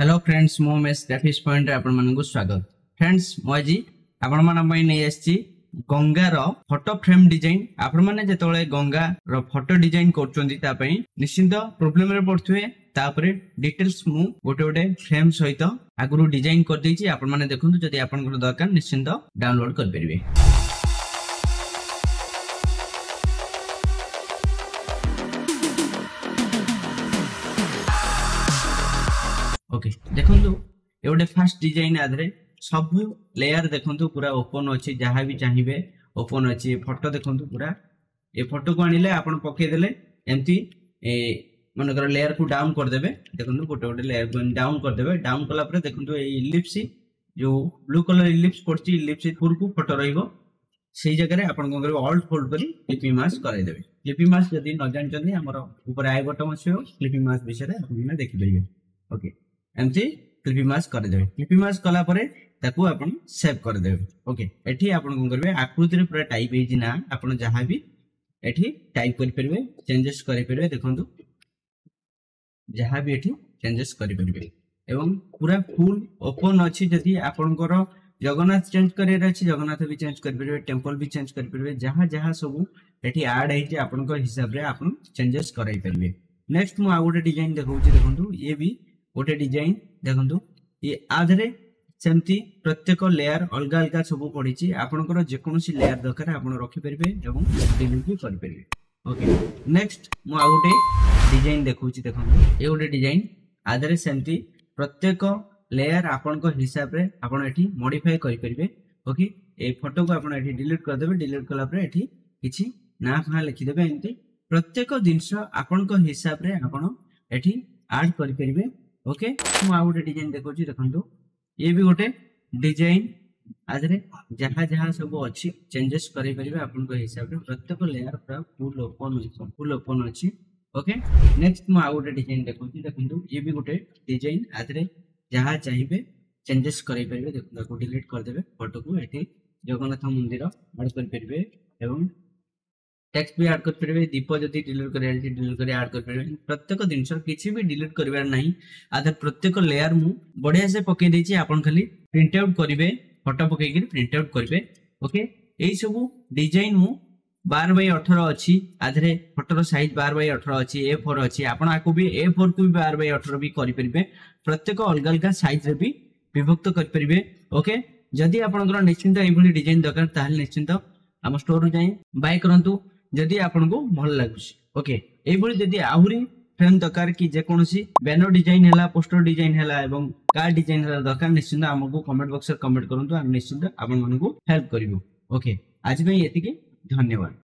Hello friends मो mess graphics point रे आपण मानकु स्वागत। फ्रेंड्स मो आज आपण मान पई नै आछि गंगा रो फोटो फ्रेम डिजाइन। आपण माने जेतोळे गंगा रो फोटो डिजाइन करचोंदी ता पई निश्चित प्रॉब्लम रे पड़थुए ता परे डिटेल्स मु गोटे गोटे फ्रेम सहित आगुरु डिजाइन कर देछि। आपण माने देखंतु जदि आपण को दरकार निश्चित डाउनलोड कर परिबे। ओके देखंतु ए गोटे फर्स्ट डिजाइन आधरे सब लेयर देखंतु पूरा ओपन अछि, जहां भी चाहिबे ओपन अछि। फोटो देखंतु पूरा ए फोटो को आनिले आपण पके देले एंती ए मनकर लेयर को डाउन कर देबे। देखंतु गोटे गोटे लेयर को डाउन कर देबे। डाउन कला परे देखंतु ए इलिप्स जो ब्लू कलर इलिप्स पड़छि, इलिप्स फुल को फोटो रहइबो। सेही जगह रे आपण को करबे ऑल्ट फोल्ड करी क्लिपिंग मास्क कराइ देबे। क्लिपिंग मास्क जदी न जान चंदी हमर ऊपर आई बटन अछि, क्लिपिंग मास्क विषय रे आपण देखि परिबे। ओके एमती क्लिपिंग मास्क कर देबे। क्लिपिंग मास्क कला परे ताकू आपण सेव कर देबे। ओके एठी आपण को करबे आकृति रे पूरा टाइप हेजि ना आपण जहां भी एठी टाइप करि परबे, चेंजेस करि परबे। देखंतु जहां भी एठी चेंजेस करि परबे एवं पूरा फुल ओपन अछि। जदी आपण को जगन्नाथ चेंज करियर अछि, जगन्नाथ भी चेंज करि परबे, टेंपल भी चेंज करि परबे। जहां जहां सब एठी ऐड हेजि आपण को हिसाब रे आपण चेंजेस कराइ परबे। नेक्स्ट मु आ गोटे डिजाइन देखौछि। देखंतु ये भी गोटे डिजाइन देखंतु ये आधरे सेमती प्रत्येक लेयर अलग अलग सब पड़ी। आपनकर जेकोसी लेयर दरकार आपण रखि परिबे एवं डिलीट भी करि परिबे। ओके नेक्स्ट मु आ गोटे डिजाइन देखौछि। देखंतु ए गोटे डिजाइन आधरे सेमती प्रत्येक लेयर आपनकर हिसाब रे आपण एठी मॉडिफाई करि परिबे। ओके ए फोटो को आपण एठी डिलीट कर देबे। डिलीट कला पर एठी किछि ना फा लिखि देबे। एंती प्रत्येक जिंस आपनकर हिसाब रे आपण एठी ऐड करि परिबे। ओके मु आ गोटे डिजाइन देखौछि। देखंतु ये भी गोटे डिजाइन आधरे जहां जहां सब अछि चेंजेस करि परिबे आपन को हिसाब रे। प्रत्येक लेयर पूरा फुल ओपन अछि। ओके नेक्स्ट मु आ गोटे डिजाइन देखौछि। देखंतु ये भी गोटे डिजाइन आधरे जहां चाहिबे चेंजेस करि परिबे। देखंतु को डिलीट कर देबे। फोटो को एठी जगन्नाथ मंदिर ऐड करि परिबे एवं टेक्स्ट भी ऐड कर परिबे। दीप जदी डिलीट करिया डिलीट करी ऐड कर परिबे। प्रत्येक जिंस किछि भी डिलीट करिवार नाही। आधर प्रत्येक लेयर मु बढ़िया से पके देछि। आपण खाली प्रिंट आउट करिवे, फोटो पके के प्रिंट आउट करिवे। ओके एई सब डिजाइन मु 12x18 अछि। आधरे फोटो रो साइज 12x18 अछि, A4 अछि। आपण आको भी A4 को भी 12x18 भी करि परिबे। प्रत्येक अलग अलग साइज रे भी विभक्त करि परिबे। ओके जदी आपनकर निश्चित एभली डिजाइन दरकार ताहले निश्चित हम स्टोर जाई बाय करंतु जदी आपन को भल लागुछि। ओके एभली जदी आहुरी फ्रेम दरकार कि जे कोनोसी बैनर डिजाइन हैला, पोस्टर डिजाइन हैला एवं कार्ड डिजाइन हैला दरकार निश्चित हमको कमेंट बॉक्स रे कमेंट करंतु। हम निश्चित आपन मानकु हेल्प करिवो। ओके आज में एतिके धन्यवाद।